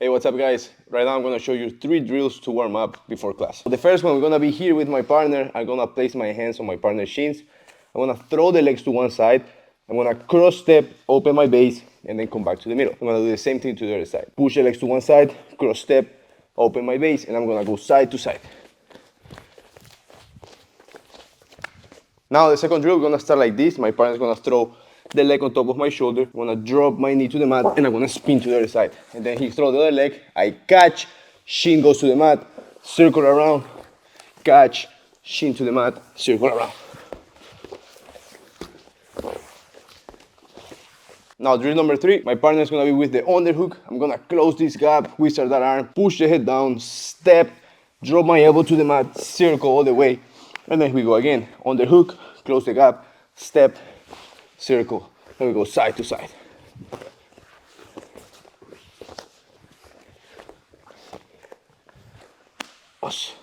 Hey, what's up guys? Right now I'm gonna show you 3 drills to warm up before class. The first one, we're gonna be here with my partner. I'm gonna place my hands on my partner's shins. I'm gonna throw the legs to one side. I'm gonna cross step, open my base, and then come back to the middle. I'm gonna do the same thing to the other side. Push the legs to one side, cross step, open my base, and I'm gonna go side to side. Now the second drill, we're gonna start like this. My partner's gonna throw the leg on top of my shoulder. I'm gonna drop my knee to the mat and I'm gonna spin to the other side. And then he throws the other leg, I catch, shin goes to the mat, circle around, catch, shin to the mat, circle around. Now drill number 3, my partner's gonna be with the underhook. I'm gonna close this gap, wizard that arm, push the head down, step, drop my elbow to the mat, circle all the way. And then we go again, underhook, close the gap, step, circle. Then we go side to side. Us.